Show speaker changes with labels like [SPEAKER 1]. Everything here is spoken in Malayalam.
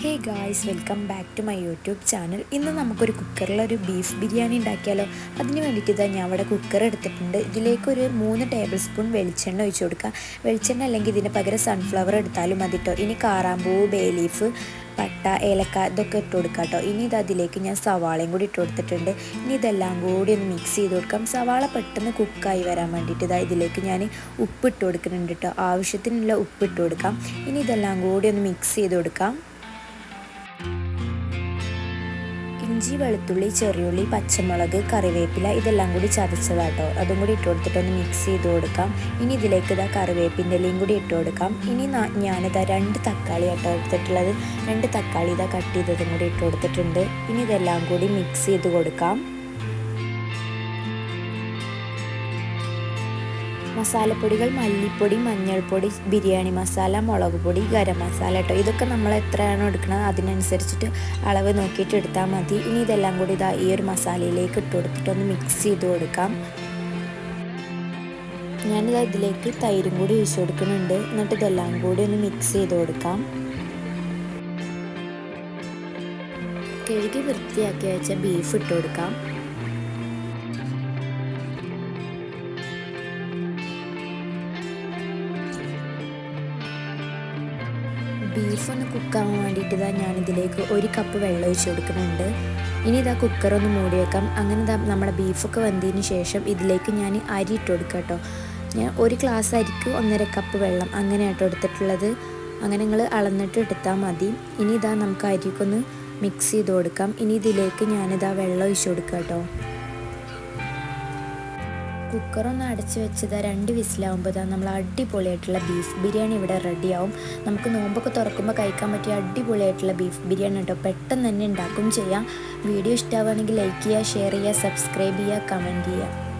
[SPEAKER 1] Hey guys, welcome back to my YouTube channel. ഇന്ന് നമുക്കൊരു കുക്കറിലൊരു ബീഫ് ബിരിയാണി ഉണ്ടാക്കിയാലോ. അതിന് വേണ്ടിയിട്ട് ഇതാ ഞാൻ അവിടെ കുക്കർ എടുത്തിട്ടുണ്ട്. ഇതിലേക്കൊരു 3 ടേബിൾ സ്പൂൺ വെളിച്ചെണ്ണ ഒഴിച്ച് കൊടുക്കുക. വെളിച്ചെണ്ണ അല്ലെങ്കിൽ ഇതിന് പകരം സൺഫ്ലവർ എടുത്താലും മതി കേട്ടോ. ഇനി കാറാമ്പൂവ്, ബേ ലീഫ്, പട്ട, ഏലക്ക ഇതൊക്കെ ഇട്ട് കൊടുക്കാം കേട്ടോ. ഇനി ഇത് അതിലേക്ക് ഞാൻ സവാളയും കൂടി ഇട്ട് കൊടുത്തിട്ടുണ്ട്. ഇനി ഇതെല്ലാം കൂടി ഒന്ന് മിക്സ് ചെയ്ത് കൊടുക്കാം. സവാള പെട്ടെന്ന് കുക്കായി വരാൻ വേണ്ടിയിട്ട് ഇതാ ഇതിലേക്ക് ഞാൻ ഉപ്പിട്ട് കൊടുക്കുന്നുണ്ട് കേട്ടോ. ആവശ്യത്തിനുള്ള ഉപ്പിട്ട് കൊടുക്കാം. ഇനി ഇതെല്ലാം കൂടി ഒന്ന് മിക്സ് ചെയ്ത് കൊടുക്കാം. ഇഞ്ചി, വെളുത്തുള്ളി, ചെറിയുള്ളി, പച്ചമുളക്, കറിവേപ്പില ഇതെല്ലാം കൂടി ചതച്ചതാട്ടോ. അതും കൂടി ഇട്ട് കൊടുത്തിട്ടൊന്ന് മിക്സ് ചെയ്ത് കൊടുക്കാം. ഇനി ഇതിലേക്ക് ഇതാ കറിവേപ്പിൻ്റെ ഇലയും കൂടി ഇട്ട് കൊടുക്കാം. ഇനി ഞാനിതാ 2 തക്കാളി ആട്ടോ എടുത്തിട്ടുള്ളത്. 2 തക്കാളി ഇതാ കട്ട് ചെയ്തതും കൂടി ഇട്ട് കൊടുത്തിട്ടുണ്ട്. ഇനി ഇതെല്ലാം കൂടി മിക്സ് ചെയ്ത് കൊടുക്കാം. മസാലപ്പൊടികൾ മല്ലിപ്പൊടി, മഞ്ഞൾപ്പൊടി, ബിരിയാണി മസാല, മുളക് പൊടി, ഗരം മസാല കേട്ടോ. ഇതൊക്കെ നമ്മൾ എത്രയാണോ എടുക്കുന്നത് അതിനനുസരിച്ചിട്ട് അളവ് നോക്കിയിട്ട് എടുത്താൽ മതി. ഇനി ഇതെല്ലാം കൂടി ഇതാ ഈ ഒരു മസാലയിലേക്ക് ഇട്ട് കൊടുത്തിട്ടൊന്ന് മിക്സ് ചെയ്ത് കൊടുക്കാം. ഞാനിതാ ഇതിലേക്ക് തൈരും കൂടി ഒഴിച്ച് കൊടുക്കുന്നുണ്ട്. എന്നിട്ട് ഇതെല്ലാം കൂടി ഒന്ന് മിക്സ് ചെയ്ത് കൊടുക്കാം. കഴുകി വൃത്തിയാക്കി വെച്ച ബീഫ് ഇട്ട് കൊടുക്കാം. ബീഫ് ഒന്ന് കുക്കാവാൻ വേണ്ടിയിട്ട് ഇതാ ഞാനിതിലേക്ക് 1 കപ്പ് വെള്ളം ഒഴിച്ച് കൊടുക്കുന്നുണ്ട്. ഇനി ഇതാ കുക്കറൊന്ന് മൂടി വെക്കാം. അങ്ങനെ ഇതാ നമ്മുടെ ബീഫൊക്കെ വെന്തതിന് ശേഷം ഇതിലേക്ക് ഞാൻ അരി ഇട്ട് കൊടുക്കാം കേട്ടോ. ഞാൻ 1 ഗ്ലാസ് അരിക്ക് 1.5 കപ്പ് വെള്ളം അങ്ങനെ ആട്ടോ എടുത്തിട്ടുള്ളത്. അങ്ങനെ നിങ്ങൾ അളന്നിട്ട് എടുത്താൽ മതി. ഇനി ഇതാ നമുക്ക് അരിക്കൊന്ന് മിക്സ് ചെയ്ത് കൊടുക്കാം. ഇനി ഇതിലേക്ക് ഞാനിതാ വെള്ളം ഒഴിച്ച് കൊടുക്കാം കേട്ടോ. കുക്കറൊന്ന് അടച്ച് വെച്ചത് 2 വിസിലാവുമ്പോൾ നമ്മൾ അടിപൊളിയായിട്ടുള്ള ബീഫ് ബിരിയാണി ഇവിടെ റെഡിയാവും. നമുക്ക് നോമ്പൊക്കെ തുറക്കുമ്പോൾ കഴിക്കാൻ പറ്റിയ അടിപൊളിയായിട്ടുള്ള ബീഫ് ബിരിയാണി കേട്ടോ. പെട്ടെന്ന് തന്നെ ഉണ്ടാക്കും ചെയ്യാം. വീഡിയോ ഇഷ്ടമാവുകയാണെങ്കിൽ ലൈക്ക് ചെയ്യുക, ഷെയർ ചെയ്യുക, സബ്സ്ക്രൈബ് ചെയ്യുക, കമൻറ്റ് ചെയ്യുക.